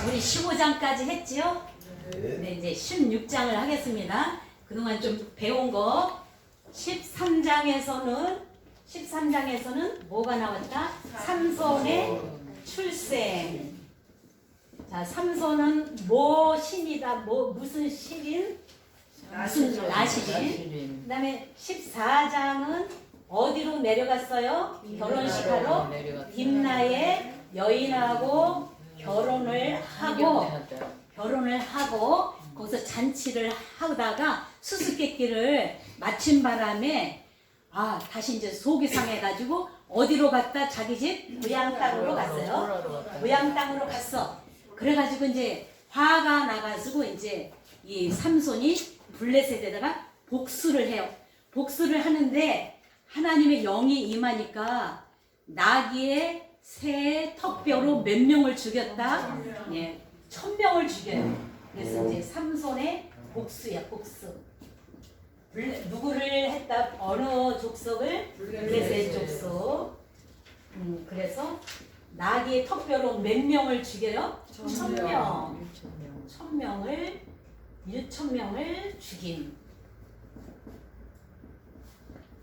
우리 15장까지 했지요? 네, 이제 16장을 하겠습니다. 그동안 좀 배운 거 13장에서는 뭐가 나왔다? 삼손의 출생. 자, 삼손은 뭐 신이다? 무슨 신인? 무슨 나시린? 그 다음에 14장은 어디로 내려갔어요? 결혼식하러 딥나의 여인하고 결혼을 하고 거기서 잔치를 하다가 수수께끼를 마친 바람에 다시 이제 속이 상해가지고 어디로 갔다? 자기 집 고향 땅으로 갔어요. 고향 땅으로 갔어. 그래가지고 이제 화가 나가지고 이제 이 삼손이 블레셋에다가 복수를 해요. 복수를 하는데 하나님의 영이 임하니까 나귀의 새 턱뼈로 몇 명을 죽였다? 예, 1000명을 죽여요. 그래서 이제 삼손의 복수야, 복수. 누구를 했다? 어느 족속을? 블레셋 족속. 그래서 나귀의 턱뼈로 몇 명을 죽여요? 1000명. 1000명을 죽임.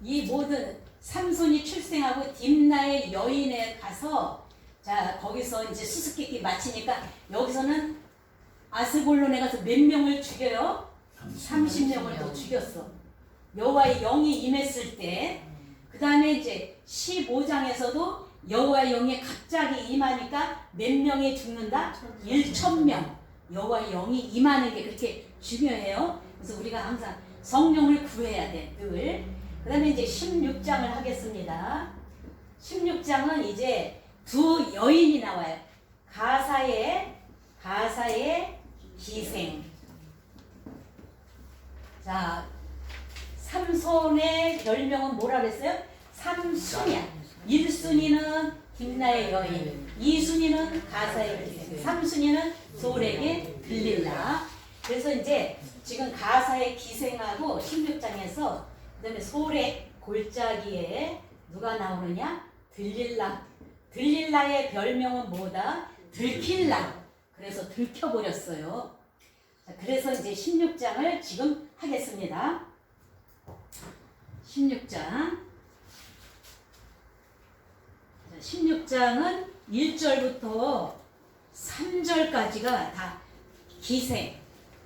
이 모든 삼손이 출생하고 딥나의 여인에 가서 자 거기서 이제 수수께끼 마치니까 여기서는 아스골론에 가서 몇 명을 죽여요? 30명을 더 죽였어. 여호와의 영이 임했을 때. 그 다음에 이제 15장에서도 여호와의 영이 갑자기 임하니까 몇 명이 죽는다? 1000명. 여호와의 영이 임하는 게 그렇게 중요해요. 그래서 우리가 항상 성령을 구해야 돼, 늘. 그 다음에 이제 16장을 하겠습니다. 16장은 이제 두 여인이 나와요. 가사의 기생. 자, 삼손의 별명은 뭐라 그랬어요? 삼순이야. 1순위는 딥나의 여인, 2순위는 가사의 기생, 3순위는 솔에게 들릴라. 그래서 이제 지금 가사의 기생하고 16장에서 그 다음에 솔의 골짜기에 누가 나오느냐? 들릴라. 들릴라의 별명은 뭐다? 들킬라. 그래서 들켜버렸어요. 자, 그래서 이제 16장을 지금 하겠습니다. 16장. 16장은 1절부터 3절까지가 다 기생,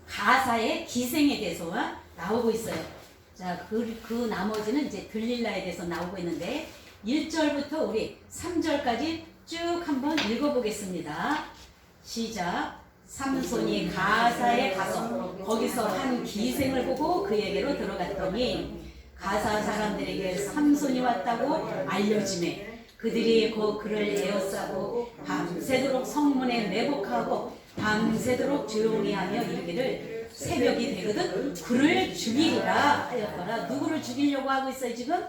가사의 기생에 대해서 나오고 있어요. 자, 그 나머지는 이제 들릴라에 대해서 나오고 있는데 1절부터 우리 3절까지 쭉 한번 읽어보겠습니다. 시작. 삼손이 가사에 가서 거기서 한 기생을 보고 그에게로 들어갔더니 가사 사람들에게 삼손이 왔다고 알려지매 그들이 그를 에워싸고 밤새도록 성문에 매복하고 밤새도록 조용히 하며 이르기를 새벽이 되거든 그를 죽이리라 하였더라. 누구를 죽이려고 하고 있어요 지금?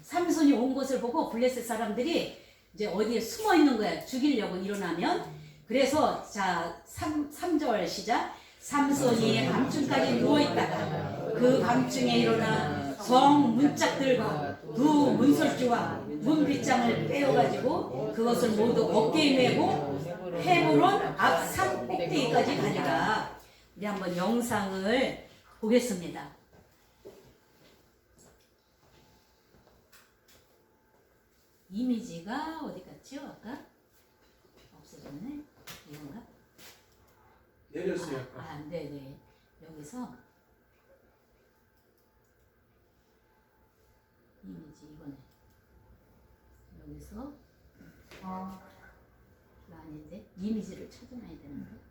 삼손이 온 것을 보고 블레셋 사람들이 이제 어디에 숨어 있는 거야. 죽이려고 일어나면. 그래서 자 3절 시작. 삼손이 밤중까지 누워있다가 그 밤중에 일어나 성 문짝들과 두 문설주와 문빗장을 빼어가지고 그것을 모두 어깨에 메고 헤브론 앞 산 꼭대기까지 가니라. 우리 한번 영상을 보겠습니다. 이미지가 어디 갔죠? 아까? 없어졌네? 이건가? 내렸어요. 네네. 여기서 이미지 이거네. 여기서 이거 아닌데 이미지를 찾아놔야 되는데.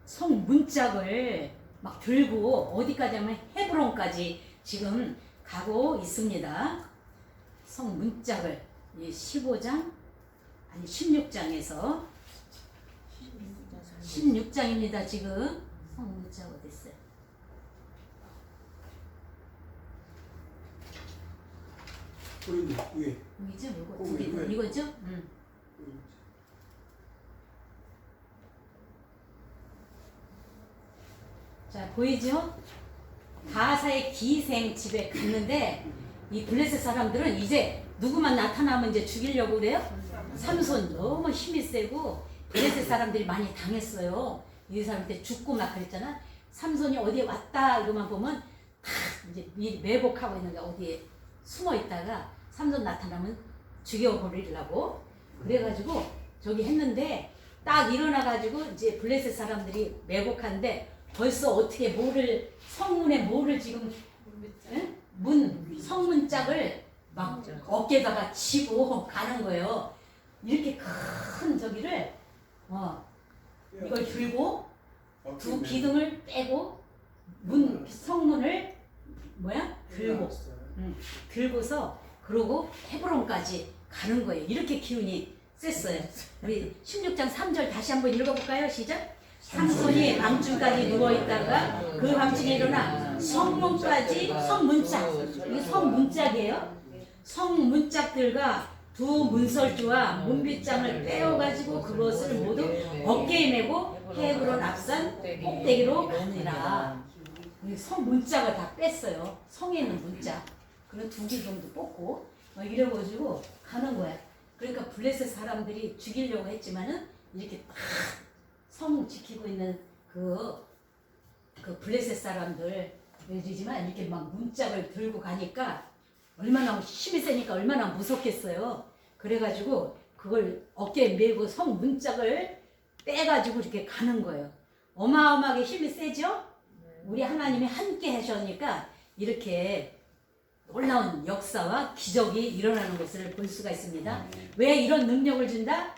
성 문짝을 막 들고 어디까지 하면 헤브론까지 지금 가고 있습니다. 성 문짝을 15장 아니 16장에서 16장입니다. 지금 성 문짝 어디 있어요? 위에. 여기죠? 요거 두 개. 이거죠? 자, 보이죠? 가사의 기생 집에 갔는데 이 블레셋 사람들은 이제 누구만 나타나면 이제 죽이려고 그래요? 삼손 너무 힘이 세고 블레셋 사람들이 많이 당했어요. 이 사람한테 죽고 막 그랬잖아. 삼손이 어디에 왔다 이거만 보면 다 이제 매복하고 있는데 어디에 숨어 있다가 삼손 나타나면 죽여버리려고 그래가지고 저기 했는데 딱 일어나가지고 이제 블레셋 사람들이 매복한데 벌써 어떻게 뭐를 성문에 뭐를 지금 응? 성문짝을 막 어깨다가 치고 가는 거예요. 이렇게 큰 저기를 이걸 들고 두 기둥을 빼고 성문을 들고 들고서 그러고 헤브론까지 가는 거예요. 이렇게 기운이 셌어요. 우리 16장 3절 다시 한번 읽어볼까요? 시작. 삼손이 망중까지 누워있다가 그 밤중에 일어나 성문까지 성문짝 이게 성문짝이에요. 성문짝들과 두 문설주와 문빗장을 떼어가지고 그것을 모두 어깨에 메고 헤브론 앞산 꼭대기로 가니라. 성문짝을 다 뺐어요. 성에 있는 문짝. 그리고 두 기둥도 뽑고 이래가지고 가는 거야. 그러니까 블레셋 사람들이 죽이려고 했지만은 이렇게 딱 성 지키고 있는 그 블레셋 사람들이지만 이렇게 막 문짝을 들고 가니까 얼마나 힘이 세니까 얼마나 무섭겠어요. 그래가지고 그걸 어깨에 메고 성 문짝을 빼가지고 이렇게 가는 거예요. 어마어마하게 힘이 세죠? 우리 하나님이 함께 하시니까 이렇게 놀라운 역사와 기적이 일어나는 것을 볼 수가 있습니다. 왜 이런 능력을 준다?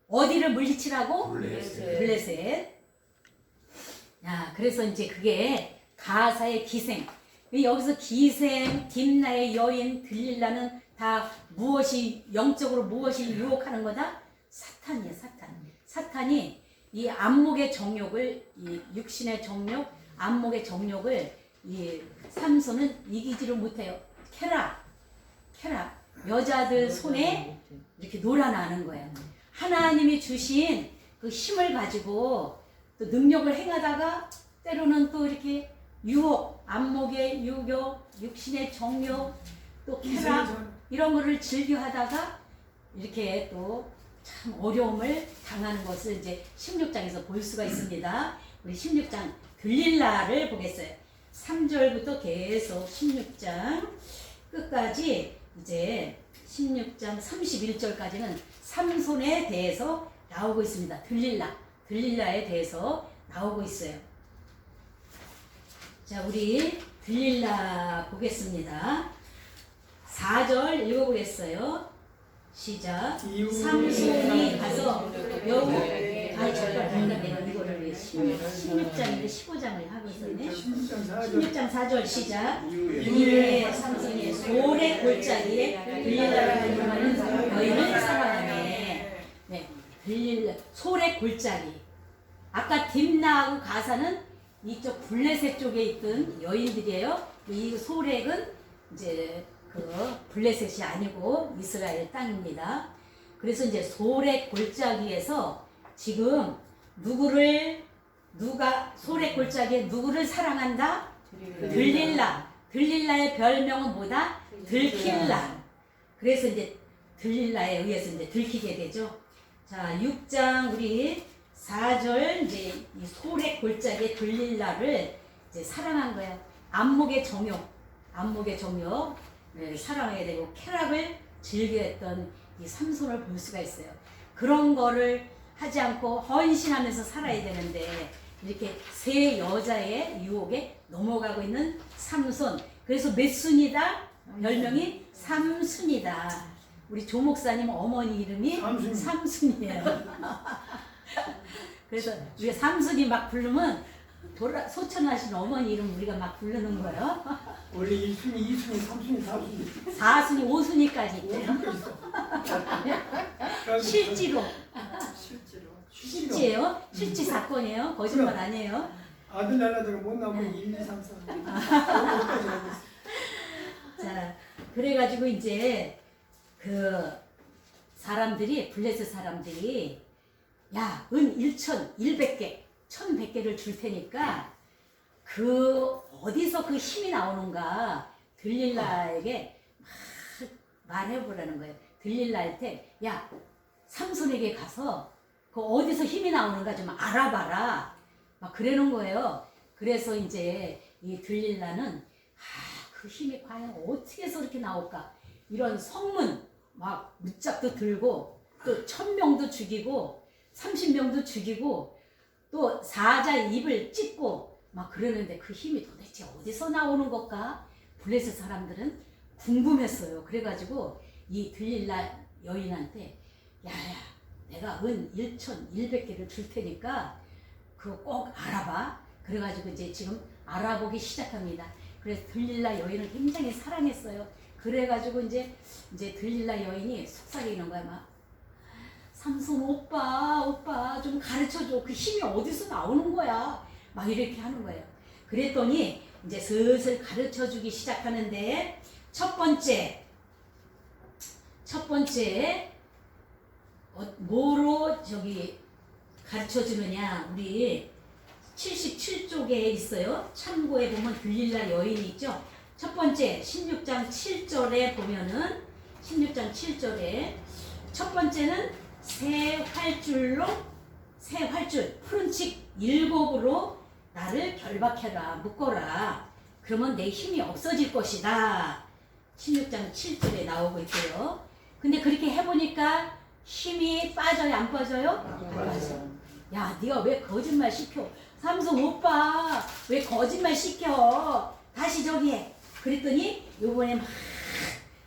어디를 물리치라고? 블레셋. 야, 그래서 이제 그게 가사의 기생. 여기서 기생, 딥나의 여인, 들릴라는 다 무엇이 영적으로 무엇이 유혹하는 거다? 사탄이야, 사탄. 사탄이 이 안목의 정욕을 이 육신의 정욕, 안목의 정욕을 이 삼손은 이기지를 못해요. 캐라 여자들 손에 이렇게 놀아나는 거야. 하나님이 주신 그 힘을 가지고 또 능력을 행하다가 때로는 또 이렇게 유혹, 안목의 유혹, 육신의 정욕, 또 쾌락 이런 거를 즐겨하다가 이렇게 또 참 어려움을 당하는 것을 이제 16장에서 볼 수가 있습니다. 우리 16장 들릴라를 보겠어요. 3절부터 계속 16장 끝까지 이제 16장 31절까지는 삼손에 대해서 나오고 있습니다. 들릴라에 대해서 나오고 있어요. 자, 우리 들릴라 보겠습니다. 4절 읽어보겠어요. 시작. 삼손이 가서 여우 잠깐 내가 이거를 16장인데 15장을 하고 있었네. 16장 4절 시작. 이에 삼손이 소래 골짜기에 들릴라라는 이름하는 여인을 사랑하네. 네, 들릴라 소래 골짜기. 아까 딥나하고 가사는 이쪽 블레셋 쪽에 있던 여인들이에요. 이 소렉은 이제 그 블레셋이 아니고 이스라엘 땅입니다. 그래서 이제 소렉 골짜기에서 지금 소렉 골짜기에 누구를 사랑한다? 들릴라의 별명은 뭐다? 들킬라. 그래서 이제 들릴라에 의해서 이제 들키게 되죠. 자, 6장 우리 4절 이제 이 소렉 골짜기에 들릴라를 이제 사랑한 거야. 안목의 정욕 사랑해야 되고 쾌락을 즐겨했던 이 삼손을 볼 수가 있어요. 그런 거를 하지 않고 헌신하면서 살아야 되는데 이렇게 세 여자의 유혹에 넘어가고 있는 삼손. 그래서 몇 순이다? 별명이 삼순이다. 우리 조 목사님 어머니 이름이 삼순이에요. 그래서 우리가 삼순이 막 부르면 소천하신 어머니 이름 우리가 막 부르는 거예요. 우리 1순위, 2순위, 3순위, 4순위 4순위, 5순위까지 있대요. 실제예요? 실제 사건이에요? 거짓말 아니에요? 아들 날라다가 못 나오고 1, 2, 3, 4 자, 그래가지고 이제 그 사람들이 블레셋 사람들이 야, 은 1,100개 1,100개를 줄 테니까 그 어디서 그 힘이 나오는가 들릴라에게 막 말해보라는 거예요. 들릴라한테 야 삼손에게 가서 그 어디서 힘이 나오는가 좀 알아봐라. 막 그러는 거예요. 그래서 이제 이 들릴라는 그 힘이 과연 어떻게 해서 이렇게 나올까? 이런 성문 막 무짝도 들고 또 1000명도 죽이고 30명도 죽이고 또 사자 입을 찢고 막 그러는데 그 힘이 도대체 어디서 나오는 걸까? 블레셋 사람들은 궁금했어요. 그래가지고 이 들릴라 여인한테 야야 내가 은 1100개를 줄 테니까 그거 꼭 알아봐. 그래가지고 이제 지금 알아보기 시작합니다. 그래서 들릴라 여인을 굉장히 사랑했어요. 그래가지고 이제 들릴라 여인이 속삭이는 거야. 막 삼손 오빠 좀 가르쳐줘. 그 힘이 어디서 나오는 거야. 막 이렇게 하는 거예요. 그랬더니 이제 슬슬 가르쳐주기 시작하는데 첫 번째 뭐로 저기 가르쳐주느냐. 우리 77쪽에 있어요. 참고에 보면 들릴라 여인이 있죠. 첫 번째 16장 7절에 보면은 16장 7절에 첫 번째는 새 활줄 푸른 칙 7으로 나를 결박해라 묶어라. 그러면 내 힘이 없어질 것이다. 16장 7절에 나오고 있고요. 근데 그렇게 해보니까 힘이 빠져요 안 빠져요? 안 빠져요. 야 네가 왜 거짓말 시켜? 삼손 오빠 왜 거짓말 시켜? 다시 저기 해. 그랬더니 요번에 막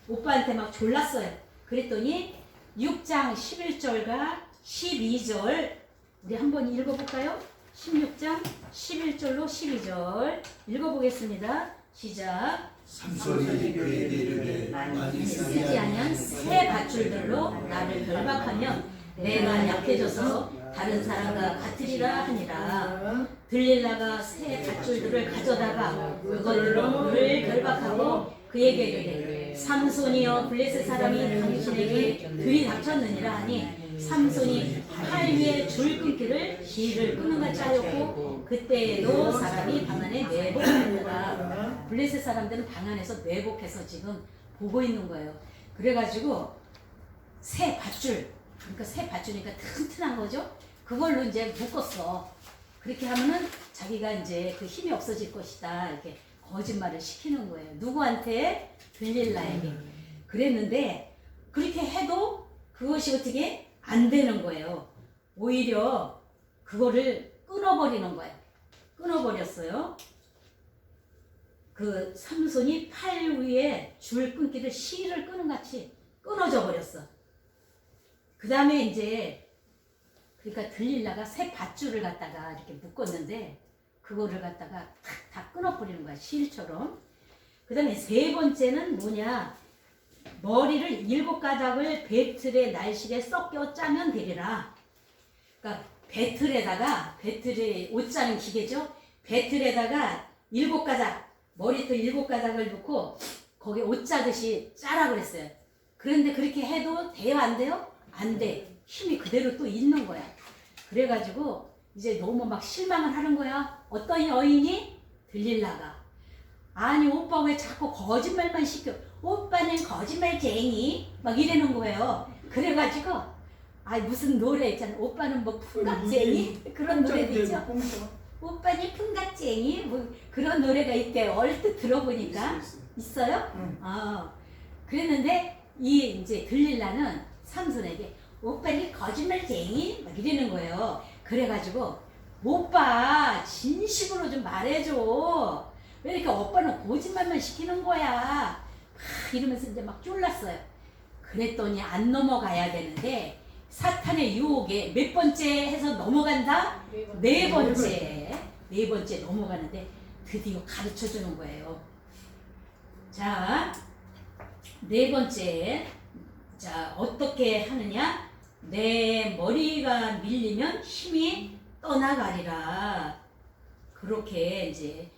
오빠한테 막 졸랐어요. 그랬더니 6장 11절과 12절 우리 한번 읽어볼까요? 16장 11절로 12절 읽어보겠습니다. 시작. 삼손이 그에게 이르되 만일 쓰지 아니한 새 밧줄들로 나를 결박하면 내가 약해져서 다른 사람과 같으리라 하니라. 들릴라가 새 밧줄들을 가져다가 그것들로 그를 결박하고 그에게 이르되 삼손이여 블레셋 사람이 당신에게 들이닥쳤느니라 하니 삼손이 팔 위에 줄 끊기를 실을 끄는 같이 하였고 그때에도 사람이 방 안에 매복하였더라. 블레셋 사람들은 방 안에서 매복해서 지금 보고 있는 거예요. 그래가지고 새 밧줄, 그러니까 새 밧줄이니까 튼튼한 거죠. 그걸로 이제 묶었어. 그렇게 하면은 자기가 이제 그 힘이 없어질 것이다. 이렇게 거짓말을 시키는 거예요. 누구한테? 들릴라에게. 그랬는데 그렇게 해도 그것이 어떻게 안 되는 거예요. 오히려 그거를 끊어버리는 거예요. 끊어버렸어요. 그 삼손이 팔 위에 줄 끊기를 실을 끄는 같이 끊어져 버렸어. 그 다음에 이제 그러니까 들릴라가 새 밧줄을 갖다가 이렇게 묶었는데 그거를 갖다가 다 끊어버리는 거야. 실처럼. 그 다음에 세 번째는 뭐냐. 머리를 7가닥을 배틀의 날실에 섞여 짜면 되리라. 그러니까 배틀에 옷 짜는 기계죠. 배틀에다가 7가닥, 머리털 7가닥을 넣고 거기에 옷 짜듯이 짜라 그랬어요. 그런데 그렇게 해도 돼요? 안 돼요? 안 돼. 힘이 그대로 또 있는 거야. 그래가지고 이제 너무 막 실망을 하는 거야. 어떤 여인이? 들릴라가. 아니 오빠 왜 자꾸 거짓말만 시켜? 오빠는 거짓말쟁이? 막 이러는 거예요. 그래가지고 무슨 노래 있잖아. 오빠는 뭐 풍각쟁이? 그런 노래도 있죠. 오빠는 풍각쟁이? 뭐 그런 노래가 있대요. 얼핏 들어보니까. 있어요? 그랬는데 이 이제 들릴라는 삼손에게 오빠는 거짓말쟁이? 막 이러는 거예요. 그래가지고 오빠 진심으로 좀 말해줘. 왜 이렇게 오빠는 거짓말만 시키는 거야? 막 이러면서 이제 막 쫄랐어요. 그랬더니 안 넘어가야 되는데 사탄의 유혹에 몇 번째 해서 넘어간다? 네 번째 넘어가는데 드디어 가르쳐 주는 거예요. 자, 네 번째. 자, 어떻게 하느냐? 내 머리가 밀리면 힘이 떠나가리라. 그렇게 이제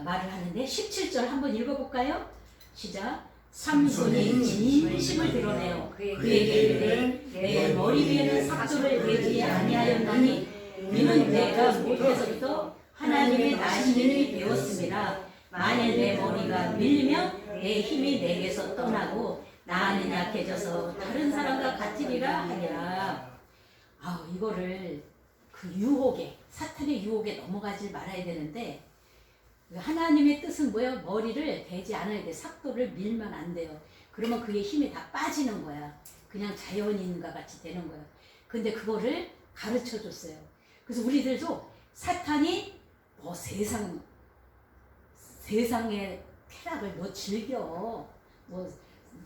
말을 하는데 17절 한번 읽어볼까요? 시작. 삼손이 진심을 드러내어 그에게 이르되 내 머리 위에는 삭조를 대지 아니하였나니 이는 내가 못해서부터 하나님의 나시를 배웠습니다. 만일 내 머리가 밀리면 내 힘이 내게서 떠나고 나는 약해져서 다른 사람과 같으리라 하니라. 이거를 그 유혹에, 사탄의 유혹에 넘어가지 말아야 되는데, 하나님의 뜻은 뭐예요? 머리를 대지 않아야 돼. 삭도를 밀면 안 돼요. 그러면 그의 힘이 다 빠지는 거야. 그냥 자연인과 같이 되는 거야. 근데 그거를 가르쳐 줬어요. 그래서 우리들도 사탄이 세상의 쾌락을 즐겨.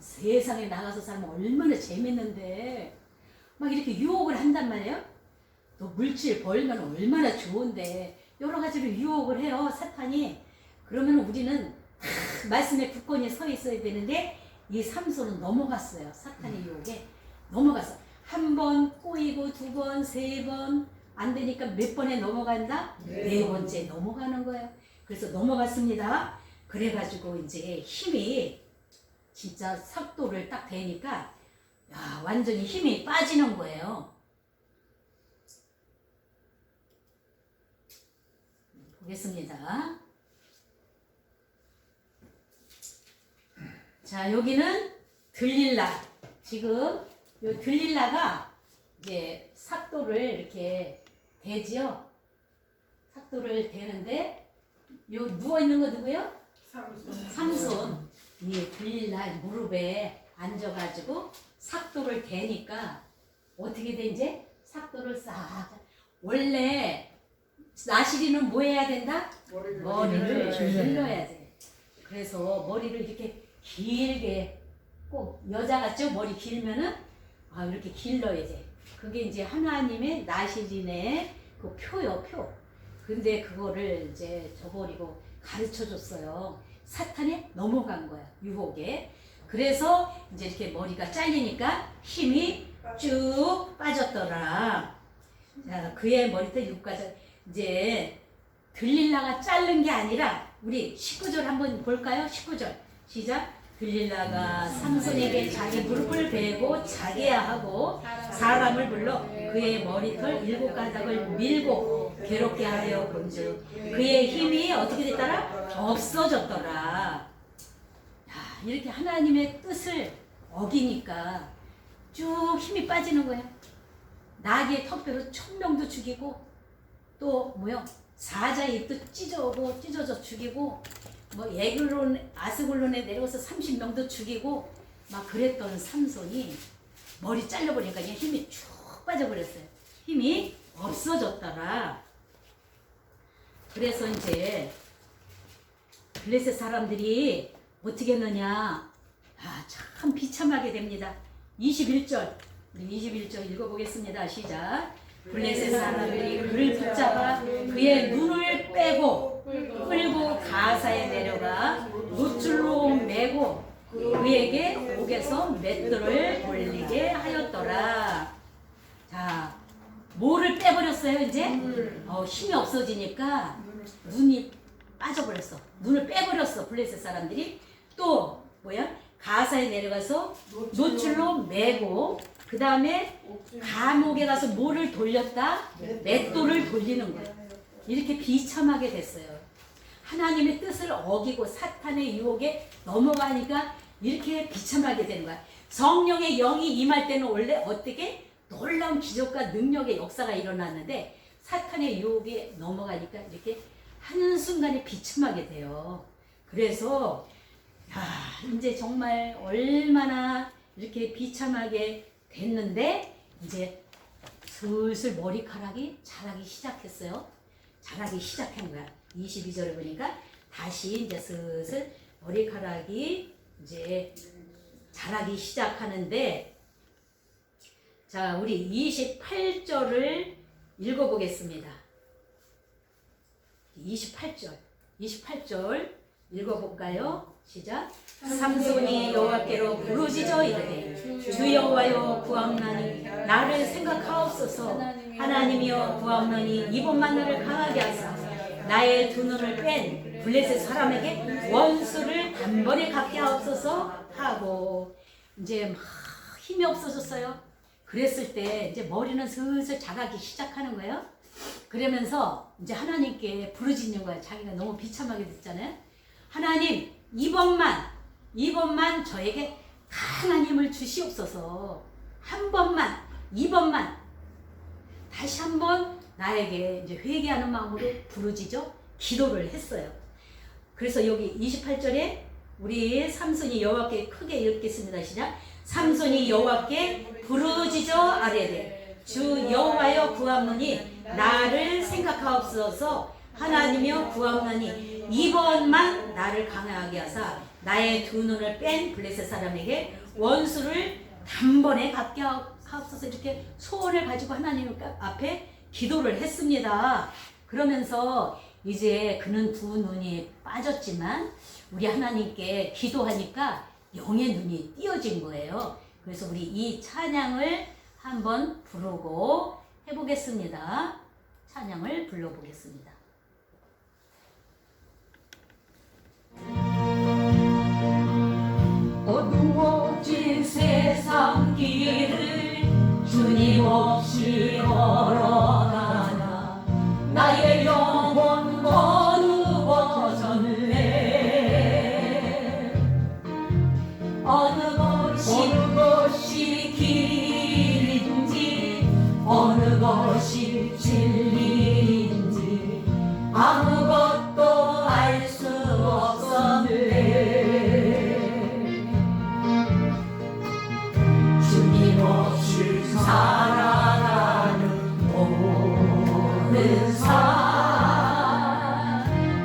세상에 나가서 살면 얼마나 재밌는데. 막 이렇게 유혹을 한단 말이에요. 또 물질 벌면 얼마나 좋은데. 여러 가지로 유혹을 해요, 사탄이. 그러면 우리는 말씀에 굳건히 서 있어야 되는데, 이 삼손은 넘어갔어요. 사탄의 유혹에 넘어갔어. 한 번 꼬이고, 두 번, 세 번 안 되니까 몇 번에 넘어간다? 네 번째 넘어가는 거예요. 그래서 넘어갔습니다. 그래가지고 이제 힘이 진짜 삭도를 딱 대니까 완전히 힘이 빠지는 거예요. 보겠습니다. 자, 여기는 들릴라. 지금 요 들릴라가 이제 삭도를 이렇게 대지요. 삭도를 대는데, 요 누워 있는 거 누구요? 삼손. 이 들릴라 무릎에 앉아가지고 삭도를 대니까 어떻게 돼 이제? 삭도를 싹. 원래 나시리는 뭐 해야 된다? 머리를 길러야 돼. 그래서 머리를 이렇게 길게, 꼭 여자 같죠? 머리 길면은 이렇게 길러야 돼. 그게 이제 하나님의 나시린의 그 표요, 표. 근데 그거를 이제 저버리고 가르쳐 줬어요. 사탄에 넘어간 거야, 유혹에. 그래서 이제 이렇게 머리가 잘리니까 힘이 쭉 빠졌더라. 자, 그의 머리도 육가져. 이제 들릴라가 자른 게 아니라, 우리 19절 한번 볼까요? 19절 시작. 들릴라가 삼손에게 자기 무릎을 베고 자게야 하고 사람을 불러 그의 머리털 7가닥을 밀고 괴롭게 하여 본즉 그의 힘이 어떻게 됐더라? 없어졌더라. 이렇게 하나님의 뜻을 어기니까 쭉 힘이 빠지는 거야. 나귀의 턱뼈로 1000명도 죽이고, 또 사자의 입도 찢어져 죽이고, 아스글론에 내려와서 30명도 죽이고 막 그랬던 삼손이 머리 잘려버리니까 그냥 힘이 쭉 빠져버렸어요. 힘이 없어졌더라. 그래서 이제 블레셋 사람들이 어떻게 했느냐, 참 비참하게 됩니다. 21절, 우리 21절 읽어보겠습니다. 시작. 블레셋 사람들이 그를 붙잡아 그의 눈을 빼고 끌고 가사에 내려가 노줄로 매고 그에게 옥에서 맷돌을 돌리게 하였더라. 자, 뭐를 빼버렸어요 이제? 힘이 없어지니까 눈이 빠져버렸어. 눈을 빼버렸어, 블레셋 사람들이. 또 가사에 내려가서 노줄로 매고, 그 다음에 감옥에 가서 뭐를 돌렸다? 맷돌을 돌리는 거예요. 이렇게 비참하게 됐어요. 하나님의 뜻을 어기고 사탄의 유혹에 넘어가니까 이렇게 비참하게 되는 거야. 성령의 영이 임할 때는 원래 어떻게 놀라운 기적과 능력의 역사가 일어났는데, 사탄의 유혹에 넘어가니까 이렇게 한순간에 비참하게 돼요. 그래서 이제 정말 얼마나 이렇게 비참하게 됐는데, 이제 슬슬 머리카락이 자라기 시작했어요. 자라기 시작한 거야. 22절에 보니까 다시 이제 슬슬 머리카락이 이제 자라기 시작하는데, 자, 우리 28절을 읽어보겠습니다. 28절 읽어볼까요? 시작. 삼손이 여호와께로 부르짖어 이르되 주 여호와여 구하옵나니 나를 생각하옵소서. 하나님이여 구하옵나니 이번만 나를 강하게 하사 나의 두 눈을 뺀 블레셋 사람에게 원수를 단번에 갚게 하옵소서 하고, 이제 막 힘이 없어졌어요. 그랬을 때 이제 머리는 슬슬 자라기 시작하는 거예요. 그러면서 이제 하나님께 부르짖는 거야. 자기가 너무 비참하게 됐잖아요. 하나님, 이번만 저에게 강한 힘을 주시옵소서. 한 번만, 이번만 다시 한번 나에게 이제 회개하는 마음으로 부르짖어 기도를 했어요. 그래서 여기 28절에 우리 삼손이 여호와께 크게 읽겠습니다. 시작. 삼손이 여호와께 부르짖어 아뢰되 주 여호와여 구하노니 나를 생각하옵소서. 하나님여 구하노니 이번만 나를 강하게 하사 나의 두 눈을 뺀 블레셋 사람에게 원수를 단번에 갚게 하옵소서. 이렇게 소원을 가지고 하나님 앞에 기도를 했습니다. 그러면서 이제 그는 두 눈이 빠졌지만 우리 하나님께 기도하니까 영의 눈이 띄어진 거예요. 그래서 우리 이 찬양을 한번 부르고 해보겠습니다. 찬양을 불러보겠습니다. 어두워진 세상 길을 주님 없이 걸어가나 나의 영혼 어두워졌네. 어느 것이 길인지 어느 것이 진리인지 아무것도 알 수 없었네. 주님 없이 살아가는 모든 삶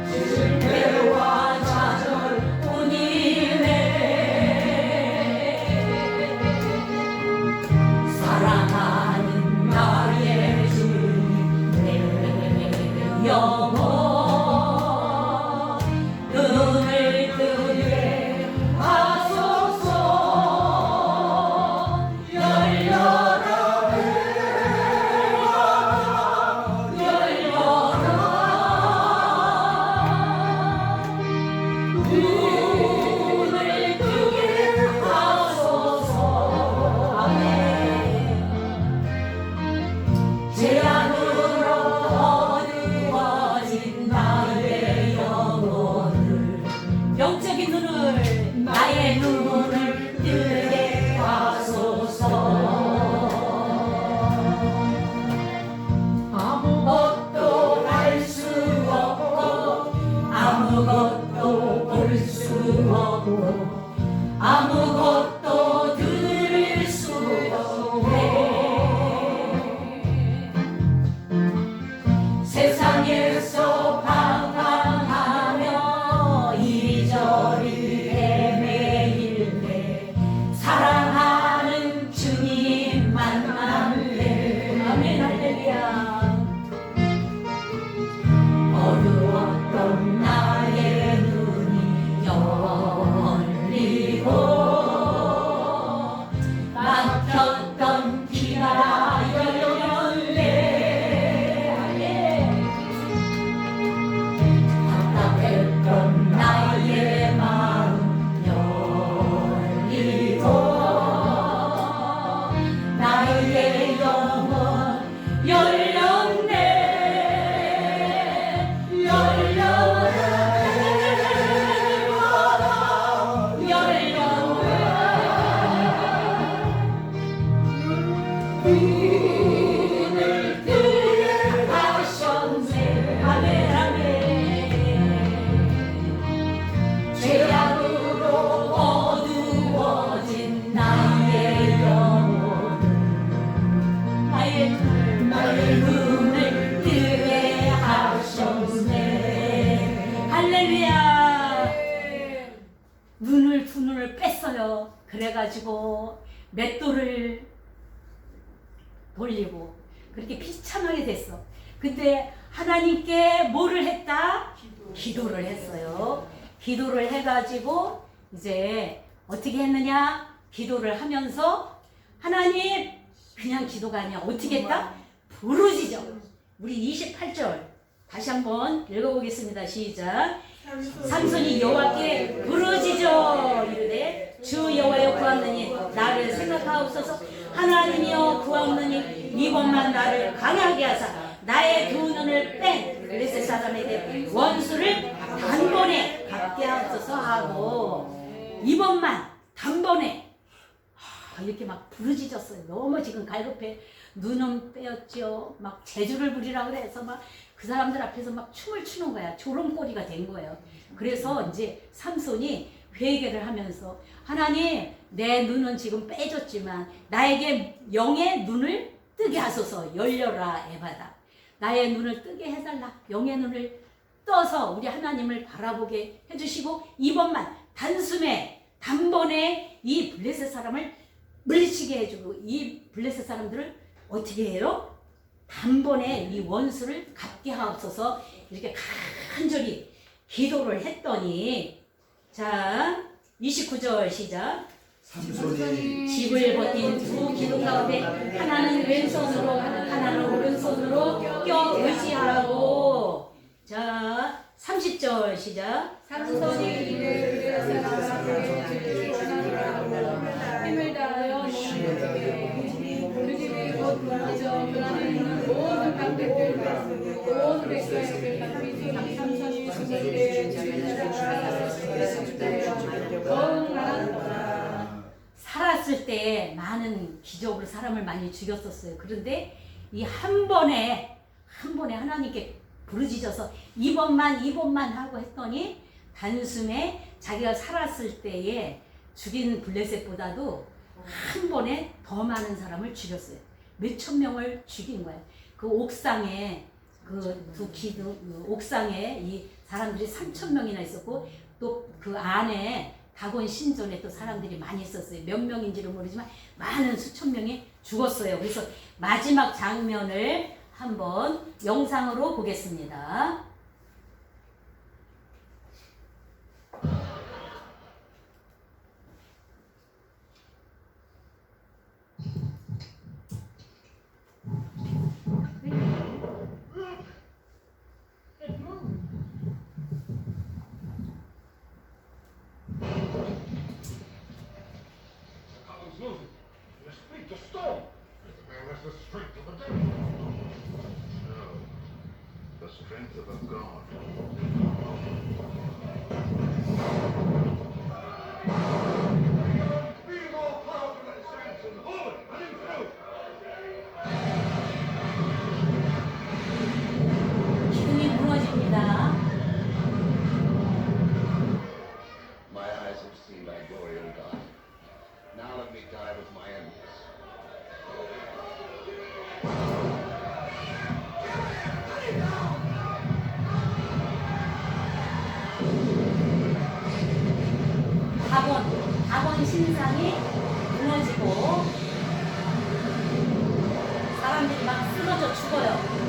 실패와 좌절뿐이네. 사랑하는 나의 주님 내 영혼 눈을 뜨게 하소서. 영적인 눈을 나의 눈을 뜨게 하소서. 아무것도 알 수 없고 아무것도 볼 수 없고 아무것도 들을 수 없네. 세상에서 방황하며 이리저리 헤매일 때 사랑하는 주님 만날래. 아멘 할렐루야. 어두웠던 나의 눈이 열리고 막혔던 길아 열렸네. 답답했던 나의 마음 열리고 나의 영혼 열렸네. 눈을 뜨게 하셨네. 아멘 아멘. 죄악으로 어두워진 나의 영혼을 나의 눈을 뜨게 하셨네. 할렐루야. 눈을 두 눈을 뺐어요. 그래가지고 맷돌을 돌리고 그렇게 비참하게 됐어. 근데 하나님께 뭐를 했다? 기도를 했어요. 기도를 해가지고 이제 어떻게 했느냐? 기도를 하면서 하나님, 그냥 기도가 아니야. 어떻게 했다? 부르짖어. 우리 28절 다시 한번 읽어보겠습니다. 시작. 삼손이 여호와께 부르짖어 이르되 주 여호와여 구하노니 나를 생각하옵소서. 하나님이여 구하노니 이번만 나를 강하게 하사 나의 두 눈을 뺀 블레셋 사람에게 원수를 단번에 갚게 하옵소서 하고 이번만 단번에 이렇게 막 부르짖었어요. 너무 지금 갈급해. 눈은 빼었죠. 막 재주를 부리라고 해서 막 그 사람들 앞에서 막 춤을 추는 거야. 조롱거리가 된 거예요. 그래서 이제 삼손이 회개를 하면서 하나님 내 눈은 지금 빼줬지만 나에게 영의 눈을 뜨게 하소서. 열려라 에바다. 나의 눈을 뜨게 해달라. 영의 눈을 떠서 우리 하나님을 바라보게 해주시고 이번만 단번에 이 블레셋 사람을 물리치게 해주고 이 블레셋 사람들을 어떻게 해요? 단번에 이 원수를 갚게 하옵소서. 이렇게 간절히 기도를 했더니 자 29절 시작. 삼손이 집을 버틴 두 기둥 가운데 하나는 왼손으로 하나는 오른손으로 껴 의지하고 자 30절 시작. 삼손이 이를 힘을 다하여 그 집이 곧 무너져 그러는 모든 방백들과 온 백성에게 감히 삼손이 죽을 때에 주인을 더욱 많았더라. 살았을 때 많은 기적으로 사람을 많이 죽였었어요. 그런데 이 한 번에 하나님께 부르짖어서 이번만 하고 했더니 단숨에 자기가 살았을 때에 죽인 블레셋보다도 한 번에 더 많은 사람을 죽였어요. 몇천 명을 죽인 거예요. 그 옥상에 그 두 기둥 옥상에 이 사람들이 3,000명이나 있었고 또 그 안에 다곤 신전에 또 사람들이 많이 있었어요. 몇 명인지는 모르지만 많은 수천 명이 죽었어요. 그래서 마지막 장면을 한번 영상으로 보겠습니다. The storm. Man, that's the strength of a devil. No, the strength of a god. Being all powerful and Samson, holy and in truth. 기둥이 무너집니다. My eyes have seen thy glory, O God. Now let me die with my enemies. 다곤 신상이 무너지고 사람들이 막 쓰러져 죽어요.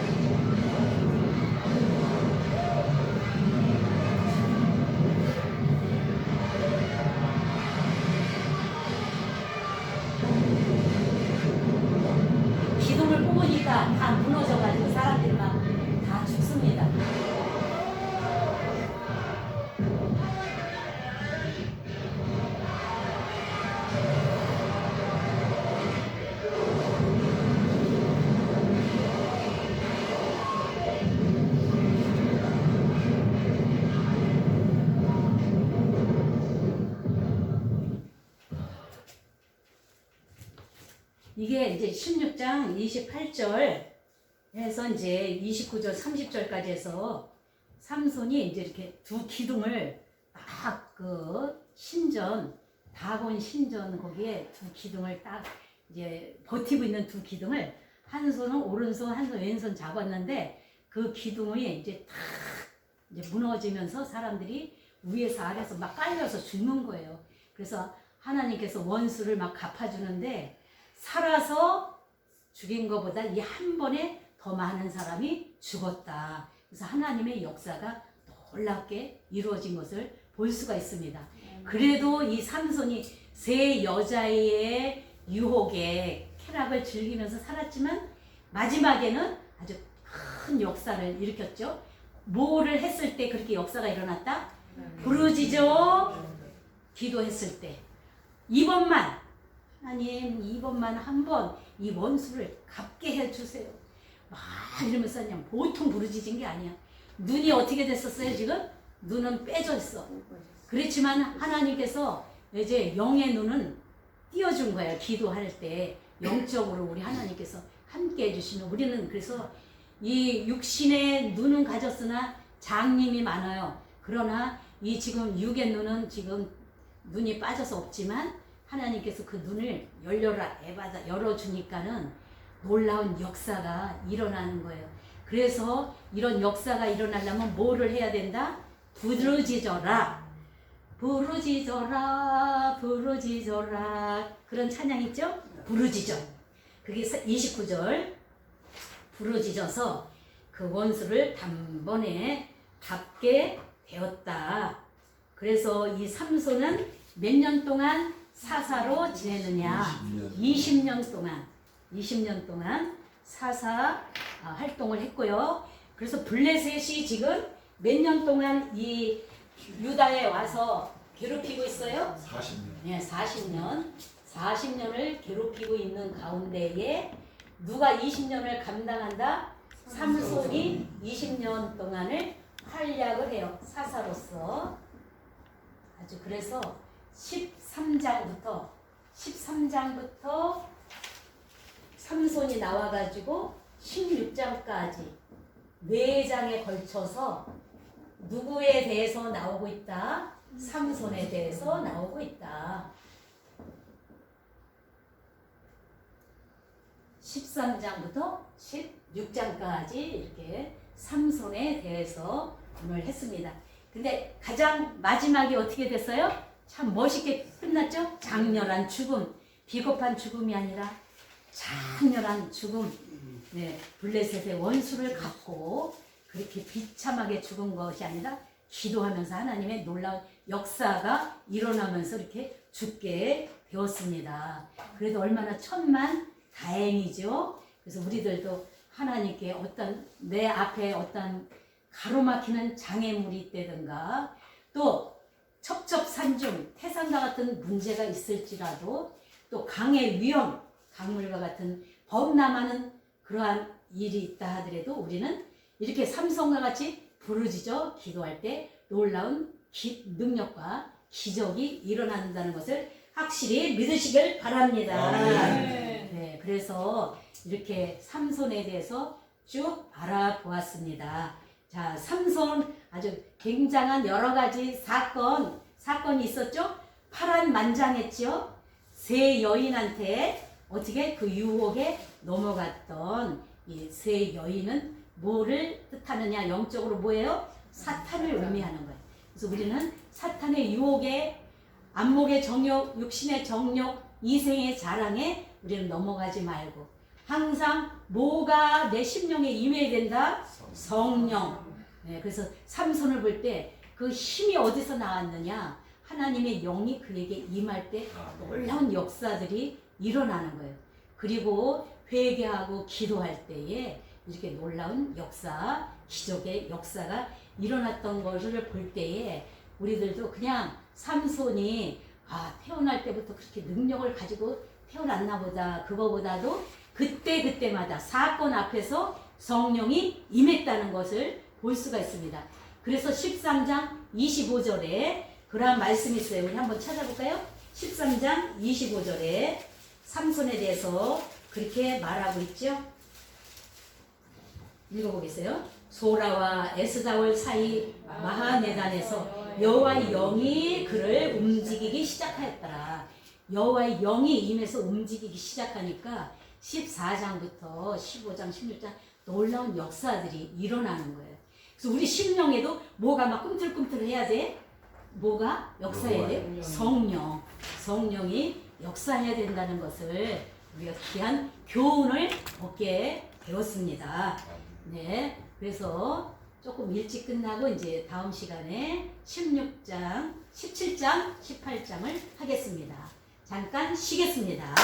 기둥을 뽑으니까 다 무너져가지고 사람들이 막 다 죽습니다. 이게 이제 16장 28절 해서 이제 29절 30절까지 해서 삼손이 이제 이렇게 두 기둥을 딱 그 신전 다곤 신전 거기에 두 기둥을 딱 이제 버티고 있는 두 기둥을 한 손은 오른손 한 손 왼손 잡았는데 그 기둥이 이제 탁 이제 무너지면서 사람들이 위에서 아래에서 막 깔려서 죽는 거예요. 그래서 하나님께서 원수를 막 갚아주는데 살아서 죽인 것보다 이 한 번에 더 많은 사람이 죽었다. 그래서 하나님의 역사가 놀랍게 이루어진 것을 볼 수가 있습니다. 그래도 이 삼손이 세 여자의 유혹에 쾌락을 즐기면서 살았지만 마지막에는 아주 큰 역사를 일으켰죠. 뭐를 했을 때 그렇게 역사가 일어났다? 부르짖어 기도했을 때 이번만 하나님 이번만 한 번 이 원수를 갚게 해주세요. 막 이러면서 그냥 보통 부르짖은 게 아니야. 눈이 어떻게 됐었어요 지금? 눈은 빼져 있어. 그렇지만 하나님께서 이제 영의 눈은 띄워준 거예요. 기도할 때 영적으로 우리 하나님께서 함께 해주시는, 우리는 그래서 이 육신의 눈은 가졌으나 장님이 많아요. 그러나 이 지금 육의 눈은 지금 눈이 빠져서 없지만 하나님께서 그 눈을 열려라 에바다 열어주니까는 놀라운 역사가 일어나는 거예요. 그래서 이런 역사가 일어나려면 뭐를 해야 된다? 부르짖어라, 부르짖어라, 부르짖어라. 그런 찬양 있죠? 부르짖어. 그게 29절. 부르짖어서 그 원수를 단번에 갚게 되었다. 그래서 이 삼손은 몇 년 동안 사사로 지내느냐? 20년 동안 사사 활동을 했고요. 그래서 블레셋이 지금 몇 년 동안 이 유다에 와서 괴롭히고 있어요? 40년. 네, 40년을 괴롭히고 있는 가운데에 누가 20년을 감당한다? 삼손이 20년 동안을 활약을 해요. 사사로서. 아주 그래서 13장부터 삼손이 나와가지고 16장까지 4장에 걸쳐서 누구에 대해서 나오고 있다? 삼손에 대해서 나오고 있다. 13장부터 16장까지 이렇게 삼손에 대해서 오늘 했습니다. 근데 가장 마지막이 어떻게 됐어요? 참 멋있게 끝났죠? 장렬한 죽음, 비겁한 죽음이 아니라 장렬한 죽음. 네, 블레셋의 원수를 갚고 그렇게 비참하게 죽은 것이 아니라 기도하면서 하나님의 놀라운 역사가 일어나면서 이렇게 죽게 되었습니다. 그래도 얼마나 천만 다행이죠. 그래서 우리들도 하나님께 어떤 내 앞에 어떤 가로막히는 장애물이 있다든가 또 첩첩산중 태산과 같은 문제가 있을지라도 또 강의 위험, 강물과 같은 범람하는 그러한 일이 있다 하더라도 우리는 이렇게 삼손과 같이 부르짖어 기도할 때 놀라운 능력과 기적이 일어난다는 것을 확실히 믿으시길 바랍니다. 네, 그래서 이렇게 삼손에 대해서 쭉 알아보았습니다. 자, 삼손 아주 굉장한 여러 가지 사건이 있었죠. 파란만장했죠. 세 여인한테 어떻게 그 유혹에 넘어갔던 이 세 여인은 뭐를 뜻하느냐? 영적으로 뭐예요? 사탄을 의미하는 거예요. 그래서 우리는 사탄의 유혹에, 안목의 정욕, 육신의 정욕, 이생의 자랑에 우리는 넘어가지 말고 항상 뭐가 내 심령에 임해야 된다? 성령. 네, 그래서 삼손을 볼 때 그 힘이 어디서 나왔느냐? 하나님의 영이 그에게 임할 때 놀라운 역사들이 일어나는 거예요. 그리고 회개하고 기도할 때에 이렇게 놀라운 역사, 기적의 역사가 일어났던 것을 볼 때에 우리들도 그냥 삼손이 태어날 때부터 그렇게 능력을 가지고 태어났나 보다, 그거보다도 그때마다 사건 앞에서 성령이 임했다는 것을 볼 수가 있습니다. 그래서 13장 25절에 그러한 말씀이 있어요. 우리 한번 찾아볼까요? 13장 25절에 삼손에 대해서 그렇게 말하고 있죠. 읽어보겠어요. 소라와 에스다올 사이 마하네단에서 여호와의 영이 그를 움직이기 시작하였더라. 여호와의 영이 임해서 움직이기 시작하니까 14장부터 15장, 16장 놀라운 역사들이 일어나는 거예요. 그래서 우리 심령에도 뭐가 막 꿈틀꿈틀 해야 돼? 뭐가 역사해야 돼요? 성령이 역사해야 된다는 것을 우리가 귀한 교훈을 얻게 되었습니다. 네, 그래서 조금 일찍 끝나고 이제 다음 시간에 16장, 17장, 18장을 하겠습니다. 잠깐 쉬겠습니다.